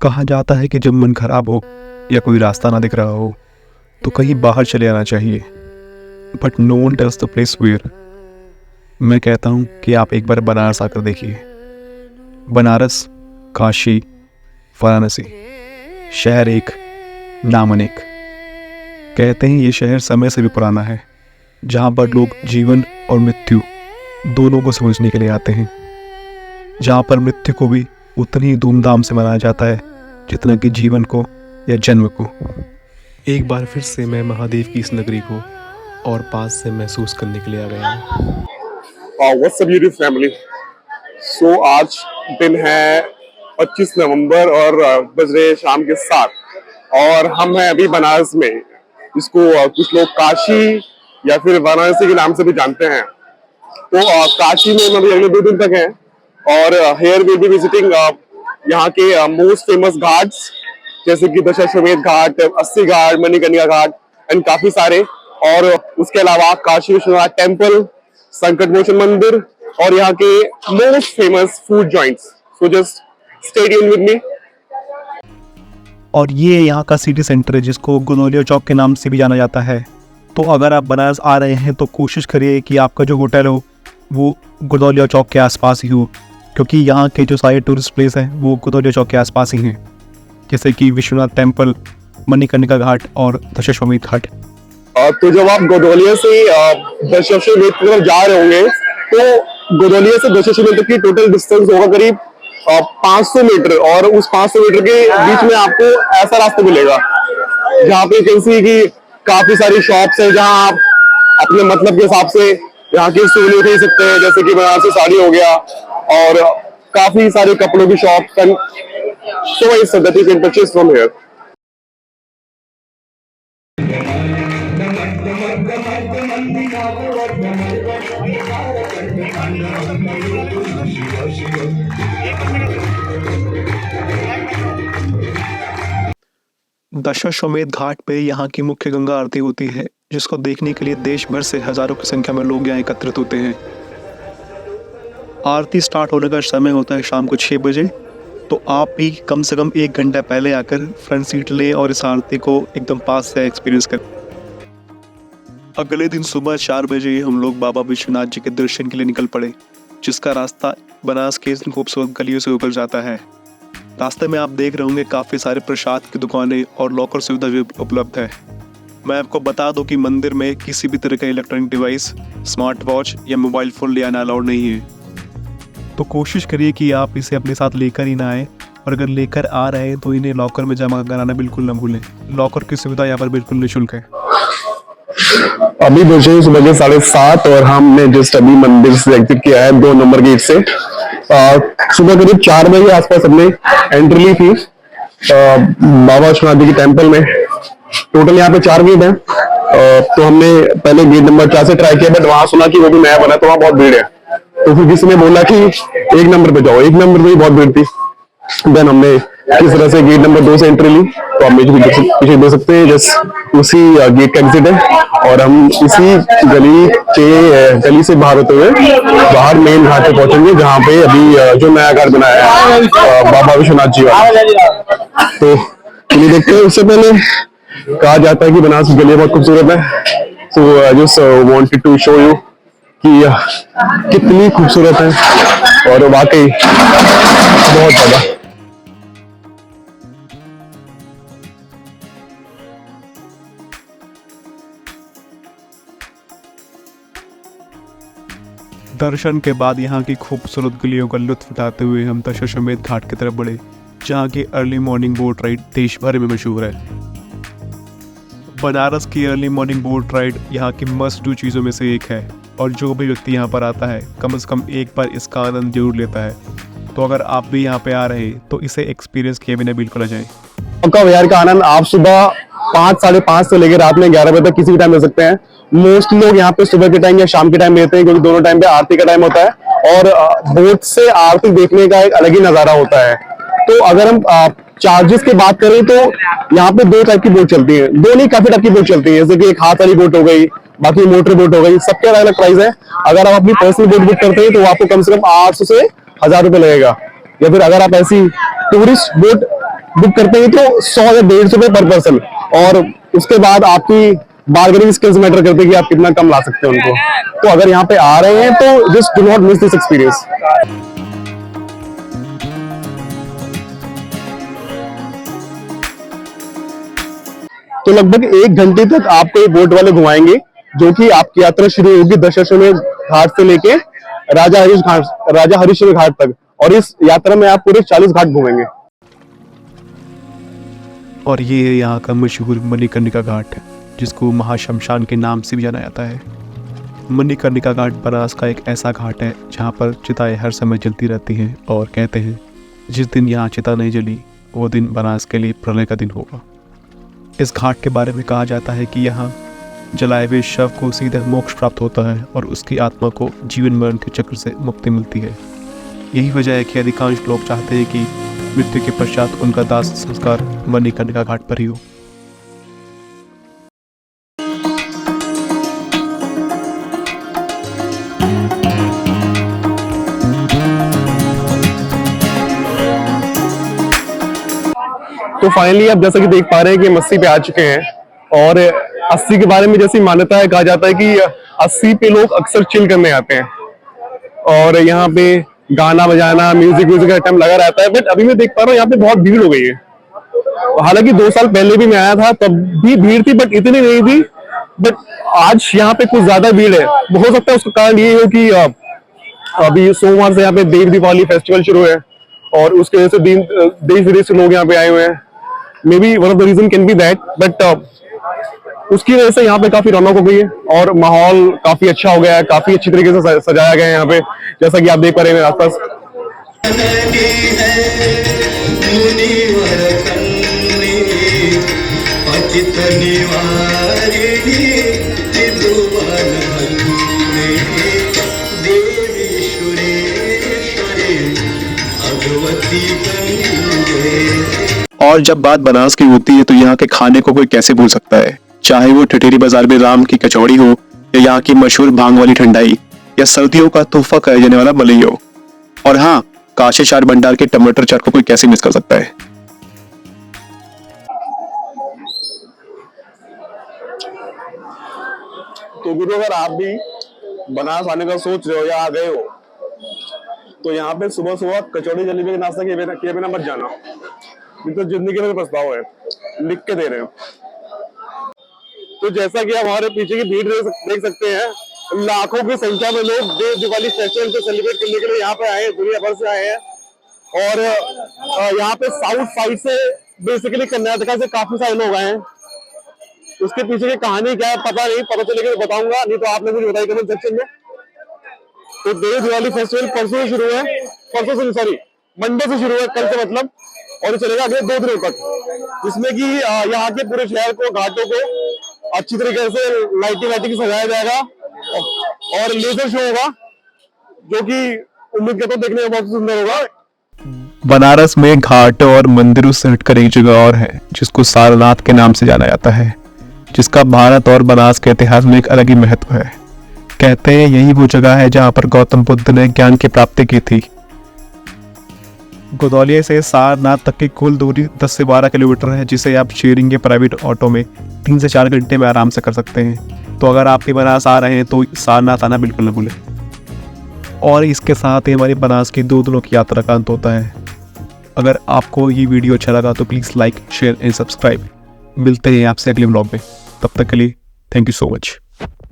कहा जाता है कि जब मन खराब हो या कोई रास्ता ना दिख रहा हो तो कहीं बाहर चले आना चाहिए, but no one tells the place where. मैं कहता हूँ कि आप एक बार बनारस आकर देखिए। बनारस, काशी, वाराणसी, शहर एक, नाम अनेक। कहते हैं ये शहर समय से भी पुराना है, जहाँ पर लोग जीवन और मृत्यु दोनों को समझने के लिए आते हैं, जहाँ पर मृत्यु को भी उतनी ही धूमधाम से मनाया जाता है जितना कि जीवन को या जन्म को। एक बार फिर से मैं महादेव की इस नगरी को और पास से महसूस करने के लिए आ गया हूँ। What's up YouTube family. So आज दिन है 25 नवंबर और बज रहे शाम के 7 और हम हैं अभी बनारस में, इसको कुछ लोग काशी या फिर वाराणसी के नाम से भी जानते हैं। तो काशी में हम अभी अगले 2 दिन तक हैं और हेयर विल बी विजिटिंग यहाँ के मोस्ट फेमस घाट्स जैसे कि दशाश्वमेध घाट, अस्सी घाट, मणिकर्णिका घाट एंड काफी सारे। और उसके अलावा काशी विश्वनाथ टेम्पल, संकट मोचन मंदिर और यहाँ के most famous food joints. So just stay tuned with me. और ये यहाँ का सिटी सेंटर है जिसको गनौलिया चौक के नाम से भी जाना जाता है। तो अगर आप बनारस आ रहे हैं तो कोशिश करिए कि आपका जो होटल हो वो गनौलिया चौक के आसपास ही हो, क्योंकि यहाँ के जो सारे टूरिस्ट प्लेस हैं वो गनौलिया चौक के आसपास ही हैं, जैसे कि विश्वनाथ टेम्पल, मणिकर्णिका घाट और दशाश्वमेध घाट। तो जब आप गदौलिया से दशाश्वमेध की तरफ जा रहे होंगे तो गदौलिया से दशाश्वमेध तक की टोटल डिस्टेंस होगा करीब 500 मीटर और उस 500 मीटर के बीच में आपको ऐसा रास्ता मिलेगा जहाँ पे कैसी कि काफी सारी शॉप्स हैं जहाँ आप अपने मतलब के हिसाब से यहाँ की सूली खरीद सकते हैं, जैसे कि बनारसी साड़ी हो गया और काफी सारे कपड़ों की shops and so much that you can purchase from here. Dashashwamedh Ghat पे यहाँ की मुख्य गंगा आरती होती है, जिसको देखने के लिए देश भर से हजारों की संख्या में लोग यहाँ एकत्रित होते हैं। आरती स्टार्ट होने का समय होता है शाम को 6 बजे, तो आप भी कम से कम 1 घंटा पहले आकर फ्रंट सीट लें और इस आरती को एकदम पास से एक्सपीरियंस करें। अगले दिन सुबह 4 बजे हम लोग बाबा विश्वनाथ जी के दर्शन के लिए निकल पड़े, जिसका रास्ता बनारस के इन खूबसूरत गलियों से होकर जाता है। रास्ते में आप देख रहे होंगे काफ़ी सारे प्रसाद की दुकानें और लॉकर सुविधा भी उपलब्ध है। मैं आपको बता दूं कि मंदिर में किसी भी तरह का इलेक्ट्रॉनिक डिवाइस, स्मार्ट वॉच या मोबाइल फ़ोन ले आना अलाउड नहीं है, तो कोशिश करिए कि आप इसे अपने साथ लेकर ही ना आए, और अगर लेकर आ रहे हैं तो इन्हें लॉकर में जमा कराना बिल्कुल ना भूलें। लॉकर की सुविधा यहाँ पर बिल्कुल निःशुल्क है। अभी बजे सुबह के 7:30 और हमने जस्ट अभी मंदिर से एग्जिट किया है 2 नंबर गेट से। सुबह करीब 4 बजे आसपास हमने एंट्री ली थी बाबा विश्वनाथ जी के टेम्पल में। टोटल यहाँ पे 4 गेट हैं, तो हमने पहले गेट नंबर 4 से ट्राई किया, बट वहां सुना कि वो भी नया बना तो वहां बहुत भीड़ है, तो फिर किसी ने बोला कि 1 नंबर पे जाओ। 1 नंबर पे भी बहुत भीड़ थी। देन हमने इस तरह से गेट नंबर 2 से एंट्री ली, तो आप पीछे देख सकते हैं जस्ट उसी गेट का एग्जिट है और हम इसी गली से बाहर होते हुए बाहर मेन घाट पे पहुंचेंगे, जहाँ पे अभी जो नया घाट बनाया है बाबा विश्वनाथ जी वाला। तो चलिए देखते हैं। उससे पहले कहा जाता है कि बनारस की गलियां बहुत खूबसूरत है, तो I just wanted to show you कि कितनी खूबसूरत है और वाकई बहुत ज्यादा। दर्शन के बाद यहाँ की खूबसूरत गलियों का लुत्फ उठाते हुए हम दशाश्वमेध घाट की तरफ बढ़े, जहाँ की अर्ली मॉर्निंग बोट राइड देश भर में मशहूर है। बनारस की अर्ली मॉर्निंग बोट राइड यहाँ की मस्ट डू चीज़ों में से एक है, और जो भी व्यक्ति यहाँ पर आता है कम से कम एक बार इसका आनंद जरूर लेता है। तो अगर आप भी यहाँ पे आ रहे हैं तो इसे एक्सपीरियंस किए बिना बिल्कुल आ जाए। आपका विहार का आनंद आप सुबह 5, 5:30 से लेकर रात में 11 बजे तक किसी भी टाइम ले सकते हैं। मोस्टली लोग यहाँ पे सुबह के टाइम या शाम के टाइम लेते हैं, क्योंकि दोनों टाइम पे आरती का टाइम होता है और बोट से आरती देखने का एक अलग ही नजारा होता है। तो अगर हम चार्जेस की बात करें तो यहाँ पे 2 टाइप की बोट चलती है, 2 नहीं काफी टाइप की बोट चलती है, जैसे कि एक हाथ वाली बोट हो गई, बाकी मोटर बोट हो गई, सबके अलग अलग प्राइस है। अगर आप अपनी पर्सनल बोट बुक करते हैं तो आपको कम से कम 800 से 1000 रुपए लगेगा, या फिर अगर आप ऐसी टूरिस्ट बोट बुक करते हैं तो 100 या 150 रुपए पर पर्सन, और उसके बाद आपकी बार्गेनिंग स्किल्स मैटर करते हैं कि आप कितना कम ला सकते हैं उनको। तो अगर यहाँ पे आ रहे हैं तो just do not miss this experience. तो लगभग 1 घंटे तक आपको ये बोट वाले घुमाएंगे, जो कि आपकी यात्रा शुरू होगी दशाश्वमेध घाट से लेके राजा हरिश्चंद्र घाट तक, और इस यात्रा में आप पूरे 40 घाट घूमेंगे। और ये यहाँ का मशहूर मणिकर्णिका घाट है, जिसको महाशमशान के नाम से भी जाना जाता है। मणिकर्णिका घाट बनारस का एक ऐसा घाट है जहाँ पर चिताएं हर समय जलती रहती हैं, और कहते हैं जिस दिन यहाँ चिता नहीं जली वो दिन बनारस के लिए प्रलय का दिन होगा। इस घाट के बारे में कहा जाता है कि यहाँ जलाए हुए शव को सीधे मोक्ष प्राप्त होता है और उसकी आत्मा को जीवन मरण के चक्र से मुक्ति मिलती है। यही वजह है कि अधिकांश लोग चाहते हैं कि मृत्यु के पश्चात उनका दाह संस्कार मणिकर्णिका घाट पर ही हो। तो फाइनली आप जैसा कि देख पा रहे हैं कि हम 80 पे आ चुके हैं, और 80 के बारे में जैसी मान्यता है, कहा जाता है कि 80 पे लोग अक्सर चिल करने आते हैं, और यहाँ पे गाना बजाना म्यूजिक का टाइम लगा रहता है। बट अभी मैं देख पा रहा हूँ यहाँ पे बहुत भीड़ हो गई है। हालांकि 2 साल पहले भी मैं आया था, तब भी भीड़ थी, बट इतनी नहीं थी। बट आज यहाँ पे कुछ ज्यादा भीड़ है। हो सकता है उसका कारण ये हो कि अभी सोमवार से यहाँ पे देव दीपावली फेस्टिवल शुरू है, और उसके वजह से देश विदेश से लोग यहाँ पे आए हुए हैं। Maybe one of the reason can be that, but उसकी वजह से यहाँ पे काफी रौनक हो गई है, और माहौल काफी अच्छा हो गया है, काफी अच्छी तरीके से सजाया गया है यहाँ पे, जैसा कि आप देख पा रहे हैं मेरे आसपास। और जब बात बनारस की होती है तो यहाँ के खाने को कोई कैसे भूल सकता है, चाहे वो ठठेरी बाजार में राम की कचौड़ी हो, या यहाँ की मशहूर भांग वाली ठंडाई, या सर्दियों का तोहफा कहा जाने वाला मलई हो। और हाँ, काशी चाट भंडार के टमाटर चाट को कोई कैसे मिस कर सकता है। तो गुरु, अगर आप भी बनारस आने का सोच रहे हो या आ गए हो, तो यहाँ पे सुबह सुबह कचौड़ी जलेबी का नाश्ता किए बिना मत जाना, तो जिंदगी में पछताओ है, लिख के दे रहे हैं। तो जैसा कि हमारे पीछे की भीड़ देख सकते हैं, लाखों की संख्या में लोग देव दिवाली फेस्टिवल को सेलिब्रेट करने के लिए यहाँ पे आए हैं, दुनिया भर से आए हैं। और यहाँ पे साउथ साइड से बेसिकली कर्नाटका से काफी सारे लोग आए हैं। उसके पीछे की कहानी क्या है पता नहीं, पता चलेगा तो बताऊंगा, नहीं तो आपने मुझे बताई कमेंट सेक्शन में। तो देव दिवाली फेस्टिवल परसों से शुरू है, मंडे से शुरू है, कल से मतलब, और ये चलेगा अगले 2 दिनों तक, जिसमें कि यहाँ के पूरे शहर को, घाटों को अच्छी तरीके से लाइटिंग सजाया जाएगा, और लेजर शो होगा, जो कि उम्मीद करता हूँ देखने में बहुत सुंदर होगा। बनारस में घाट और मंदिरों से हटकर एक जगह और है जिसको सारनाथ के नाम से जाना जाता है, जिसका भारत और बनारस के इतिहास में एक अलग ही महत्व है। कहते हैं यही वो जगह है जहां पर गौतम बुद्ध ने ज्ञान की प्राप्ति की थी। गोदौलिया से सारनाथ तक की कुल दूरी 10 से 12 किलोमीटर है, जिसे आप शेयरिंग के प्राइवेट ऑटो में 3 से 4 घंटे में आराम से कर सकते हैं। तो अगर आप भी बनारस आ रहे हैं तो सारनाथ आना बिल्कुल न भूलें। और इसके साथ ही हमारी बनारस की 2 दिनों की यात्रा का अंत होता है। अगर आपको ये वीडियो अच्छा लगा तो please like, share and subscribe. मिलते हैं आपसे अगले व्लॉग में, तब तक के लिए थैंक यू सो मच।